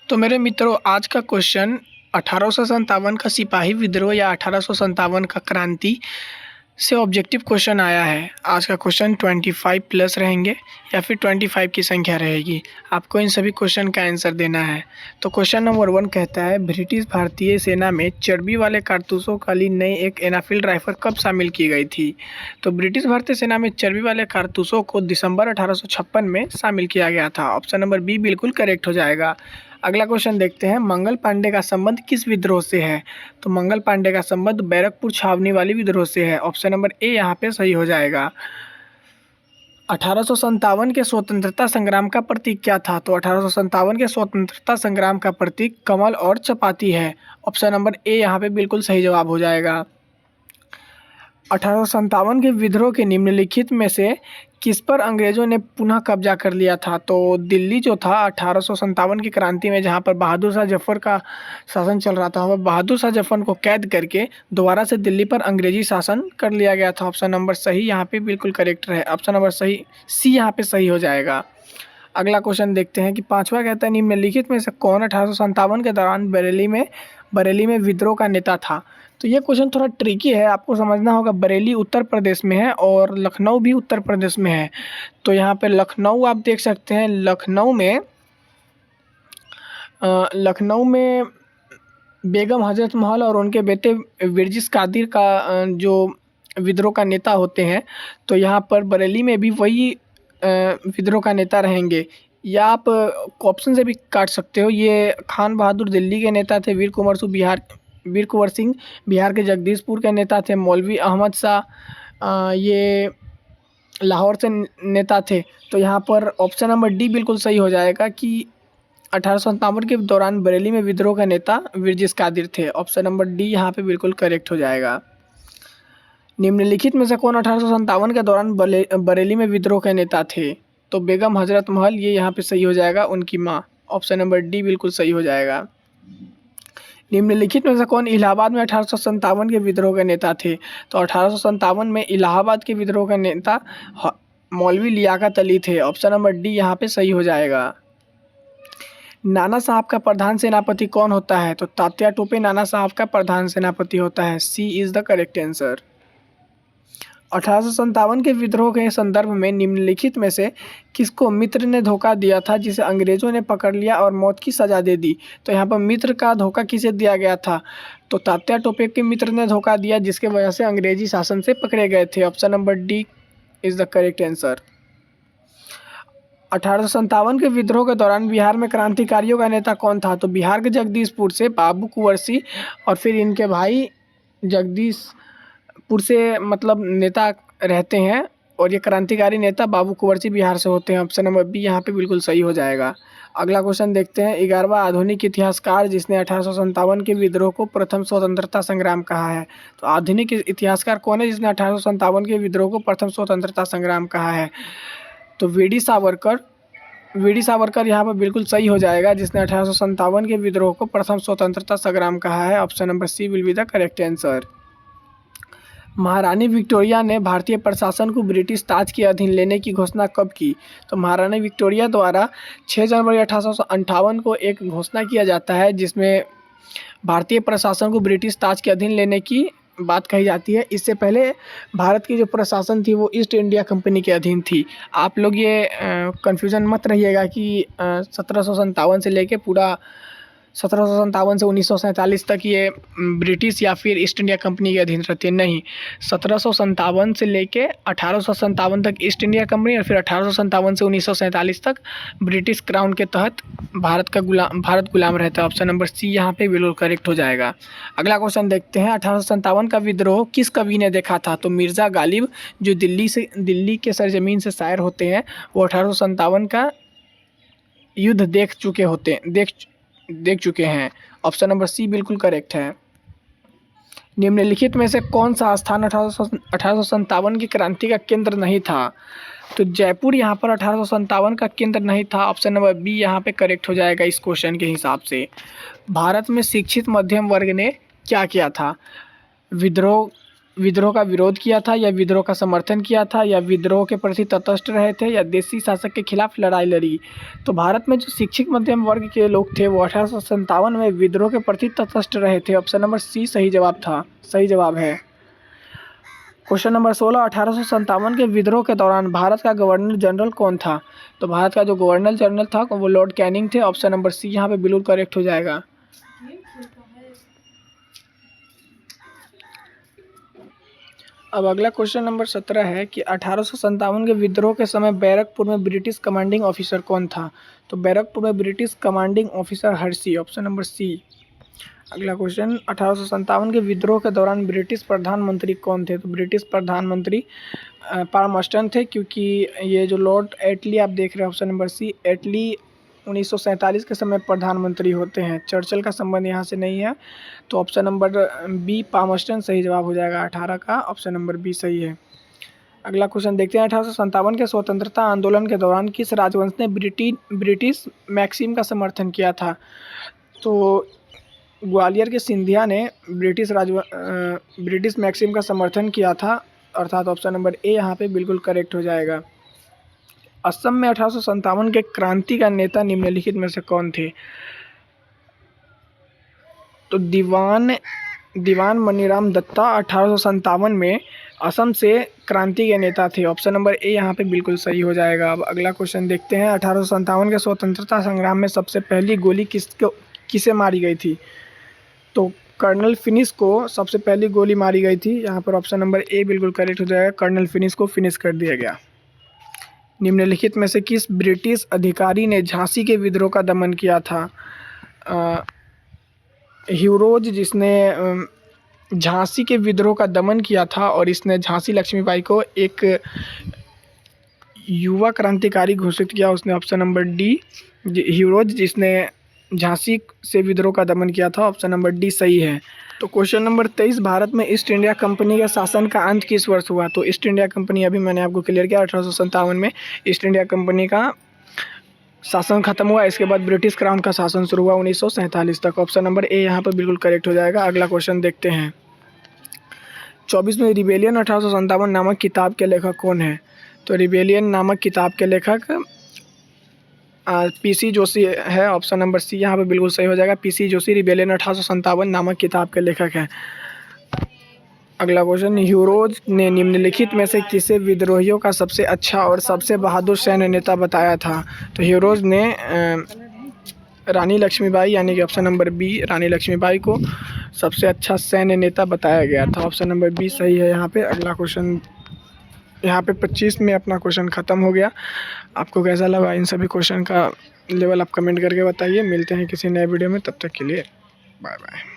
तो मेरे मित्रों, आज का क्वेश्चन 1857 का सिपाही विद्रोह या 1857 का क्रांति से ऑब्जेक्टिव क्वेश्चन आया है। आज का क्वेश्चन 25 प्लस रहेंगे या फिर 25 की संख्या रहेगी। आपको इन सभी क्वेश्चन का आंसर देना है। तो क्वेश्चन नंबर 1 कहता है, ब्रिटिश भारतीय सेना में चर्बी वाले कारतूसों वाली नई एक एनाफील्ड राइफल कब शामिल की गई थी? तो ब्रिटिश भारतीय सेना में चर्बी वाले कारतूसों को दिसंबर 1856 में शामिल किया गया था। ऑप्शन नंबर बी बिल्कुल करेक्ट हो जाएगा। अगला क्वेश्चन देखते हैं, मंगल पांडे का संबंध किस विद्रोह से है? तो मंगल पांडे का संबंध बैरकपुर छावनी वाली विद्रोह से है। ऑप्शन नंबर ए यहाँ पे सही हो जाएगा। 1857 के स्वतंत्रता संग्राम का प्रतीक क्या था? तो 1857 के स्वतंत्रता संग्राम का प्रतीक कमल और चपाती है। ऑप्शन नंबर ए यहाँ पे बिल्कुल सही जवाब हो जाएगा। 1857 के विद्रोह के निम्नलिखित में से किस पर अंग्रेजों ने पुनः कब्जा कर लिया था? तो दिल्ली जो था 1857 की क्रांति में, जहां पर बहादुर शाह जफर का शासन चल रहा था, वह बहादुर शाह जफर को कैद करके दोबारा से दिल्ली पर अंग्रेजी शासन कर लिया गया था। ऑप्शन नंबर सही यहाँ पे बिल्कुल करेक्ट है। ऑप्शन नंबर सही सी यहाँ पे सही हो जाएगा। अगला क्वेश्चन देखते हैं कि 5वां कहता है, निम्नलिखित में से कौन 1857 के दौरान बरेली में विद्रोह का नेता था? तो ये क्वेश्चन थोड़ा ट्रिकी है, आपको समझना होगा। बरेली उत्तर प्रदेश में है और लखनऊ भी उत्तर प्रदेश में है। तो यहाँ पे लखनऊ आप देख सकते हैं। लखनऊ में बेगम हजरत महल और उनके बेटे विरजिस कादिर का जो विद्रोह का नेता होते हैं। तो यहाँ पर बरेली में भी वही विद्रोह का नेता रहेंगे। या आप ऑप्शन से भी काट सकते हो। ये खान बहादुर दिल्ली के नेता थे। वीर कुंवर सिंह बिहार के जगदीशपुर के नेता थे। मौलवी अहमद शाह ये लाहौर से नेता थे। तो यहाँ पर ऑप्शन नंबर डी बिल्कुल सही हो जाएगा कि 1857 के दौरान बरेली में विद्रोह का नेता विरजिस कादिर थे। ऑप्शन नंबर डी यहाँ पे बिल्कुल करेक्ट हो जाएगा। निम्नलिखित में से कौन 1857 के दौरान बरेली में विद्रोह के नेता थे? तो बेगम हजरत महल, ये यहाँ पे सही हो जाएगा, उनकी माँ। ऑप्शन नंबर डी बिल्कुल सही हो जाएगा। निम्नलिखित में से कौन इलाहाबाद में 1857 के विद्रोह के नेता थे? तो 1857 में इलाहाबाद के विद्रोह के नेता मौलवी लियाकत अली थे। ऑप्शन नंबर डी यहाँ पे सही हो जाएगा। नाना साहब का प्रधान सेनापति कौन होता है? तो तात्या टोपे नाना साहब का प्रधान सेनापति होता है। सी इज द करेक्ट आंसर। 1857 के विद्रोह के संदर्भ में निम्नलिखित में से किसको मित्र ने धोखा दिया था, जिसे अंग्रेजों ने पकड़ लिया और मौत की सजा दे दी? तो यहाँ पर मित्र का धोखा किसे दिया गया था? तो तात्या टोपे के मित्र ने धोखा दिया, जिसके वजह से अंग्रेजी शासन से पकड़े गए थे। Option number D is the correct answer. 1857 के विद्रोह के दौरान बिहार में क्रांतिकारियों का नेता कौन था? तो बिहार के जगदीशपुर से बाबू कुंवर सिंह और फिर इनके भाई जगदीशपुर से मतलब नेता रहते हैं, और ये क्रांतिकारी नेता बाबू कुंवर सिंह बिहार से होते हैं। ऑप्शन नंबर बी यहाँ पे बिल्कुल सही हो जाएगा। अगला क्वेश्चन देखते हैं, 11वां आधुनिक इतिहासकार जिसने 1857 के विद्रोह को प्रथम स्वतंत्रता संग्राम कहा है? तो आधुनिक इतिहासकार कौन है जिसने 1857 के विद्रोह को प्रथम स्वतंत्रता संग्राम कहा है? तो वी डी सावरकर यहाँ पर बिल्कुल सही हो जाएगा, जिसने 1857 के विद्रोह को प्रथम स्वतंत्रता संग्राम कहा है। Option number C will be the correct answer. महारानी विक्टोरिया ने भारतीय प्रशासन को ब्रिटिश ताज के अधीन लेने की घोषणा कब की? तो महारानी विक्टोरिया द्वारा 6 जनवरी 1858 को एक घोषणा किया जाता है, जिसमें भारतीय प्रशासन को ब्रिटिश ताज के अधीन लेने की बात कही जाती है। इससे पहले भारत की जो प्रशासन थी वो ईस्ट इंडिया कंपनी के अधीन थी। आप लोग ये कन्फ्यूज़न मत रहिएगा कि 1757 से लेके पूरा 1757 से 1947 तक ये ब्रिटिश या फिर ईस्ट इंडिया कंपनी के अधीन रहती है। नहीं, 1757 से लेके 1857 तक ईस्ट इंडिया कंपनी, और फिर 1857 से 1947 तक ब्रिटिश क्राउन के तहत भारत गुलाम रहता है। ऑप्शन नंबर सी यहाँ पे बिल्कुल करेक्ट हो जाएगा। अगला क्वेश्चन देखते हैं, 1857 का विद्रोह किस कवि ने देखा था? तो मिर्ज़ा गालिब, जो दिल्ली के सरजमीन से शायर होते हैं, वो 1857 का युद्ध देख चुके हैं। ऑप्शन नंबर सी बिल्कुल करेक्ट है। निम्नलिखित में से कौन सा स्थान 1857 की क्रांति का केंद्र नहीं था? तो जयपुर यहाँ पर 1857 का केंद्र नहीं था। ऑप्शन नंबर बी यहाँ पे करेक्ट हो जाएगा इस क्वेश्चन के हिसाब से। भारत में शिक्षित मध्यम वर्ग ने क्या किया था? विद्रोह विद्रोह का विरोध किया था, या विद्रोह का समर्थन किया था, या विद्रोह के प्रति तटस्थ रहे थे, या देशी शासक के खिलाफ लड़ाई लड़ी। तो भारत में जो शिक्षित मध्यम वर्ग के लोग थे वो 1857 में विद्रोह के प्रति तटस्थ रहे थे। ऑप्शन नंबर सी सही जवाब था, सही जवाब है। क्वेश्चन नंबर 16, 1857 के विद्रोह के दौरान भारत का गवर्नर जनरल कौन था? तो भारत का जो गवर्नर जनरल था वो लॉर्ड कैनिंग थे। ऑप्शन नंबर सी यहाँ पे बिल्कुल करेक्ट हो जाएगा। अब अगला क्वेश्चन नंबर 17 है कि 1857 के विद्रोह के समय बैरकपुर में ब्रिटिश कमांडिंग ऑफिसर कौन था? तो बैरकपुर में British commanding officer Hearsey. Option number C. अगला क्वेश्चन, 1857 के विद्रोह के दौरान ब्रिटिश प्रधानमंत्री कौन थे? तो ब्रिटिश प्रधानमंत्री पाल्मस्टन थे, क्योंकि ये जो लॉर्ड एटली आप देख रहे हैं ऑप्शन नंबर सी, एटली 1947 के समय प्रधानमंत्री होते हैं। चर्चिल का संबंध यहाँ से नहीं है, तो ऑप्शन नंबर बी पाल्मस्टन सही जवाब हो जाएगा। 18 का ऑप्शन नंबर बी सही है। अगला क्वेश्चन देखते हैं, 1857 के स्वतंत्रता आंदोलन के दौरान किस राजवंश ने ब्रिटिश मैक्सिम का समर्थन किया था? तो ग्वालियर के सिंधिया ने ब्रिटिश मैक्सिम का समर्थन किया था, अर्थात ऑप्शन नंबर ए यहाँ पे बिल्कुल करेक्ट हो जाएगा। असम में 1857 के क्रांति का नेता निम्नलिखित में से कौन थे? तो दीवान मनीराम दत्ता 1857 में असम से क्रांति के नेता थे। ऑप्शन नंबर ए यहाँ पे बिल्कुल सही हो जाएगा। अब अगला क्वेश्चन देखते हैं, 1857 के स्वतंत्रता संग्राम में सबसे पहली गोली किसे मारी गई थी? तो कर्नल फिनिश को सबसे पहली गोली मारी गई थी। यहाँ पर ऑप्शन नंबर ए बिल्कुल करेक्ट हो जाएगा, कर्नल फिनिश को फिनिश कर दिया गया। निम्नलिखित में से किस ब्रिटिश अधिकारी ने झांसी के विद्रोह का दमन किया था? ह्यूरोज, जिसने झांसी के विद्रोह का दमन किया था, और इसने झांसी लक्ष्मीबाई को एक युवा क्रांतिकारी घोषित किया, उसने ऑप्शन नंबर डी। ह्यूरोज जिसने झांसी से विद्रोह का दमन किया था, ऑप्शन नंबर डी सही है। तो क्वेश्चन नंबर 23, भारत में ईस्ट इंडिया कंपनी का शासन का अंत किस वर्ष हुआ? तो ईस्ट इंडिया कंपनी, अभी मैंने आपको क्लियर किया, 1857 में ईस्ट इंडिया कंपनी का शासन खत्म हुआ। इसके बाद ब्रिटिश क्राउन का शासन शुरू हुआ 1947 तक। ऑप्शन नंबर ए यहाँ पर बिल्कुल करेक्ट हो जाएगा। अगला क्वेश्चन देखते हैं, 24 में रिबेलियन 1857 नामक किताब के लेखक कौन है? तो रिबेलियन नामक किताब के लेखक पीसी जोशी है। ऑप्शन नंबर सी यहाँ पे बिल्कुल सही हो जाएगा। पीसी जोशी रिबेलियन 1857 नामक किताब के लेखक हैं। अगला क्वेश्चन, ह्यूरोज ने निम्नलिखित में से किसे विद्रोहियों का सबसे अच्छा और सबसे बहादुर सैन्य नेता बताया था? तो ह्यूरोज ने रानी लक्ष्मीबाई, यानी कि ऑप्शन नंबर बी, रानी लक्ष्मीबाई को सबसे अच्छा सैन्य नेता बताया गया था। ऑप्शन नंबर बी सही है यहाँ पे। अगला क्वेश्चन, यहाँ पे 25 में अपना क्वेश्चन ख़त्म हो गया। आपको कैसा लगा इन सभी क्वेश्चन का लेवल आप कमेंट करके बताइए। मिलते हैं किसी नए वीडियो में, तब तक के लिए बाय बाय।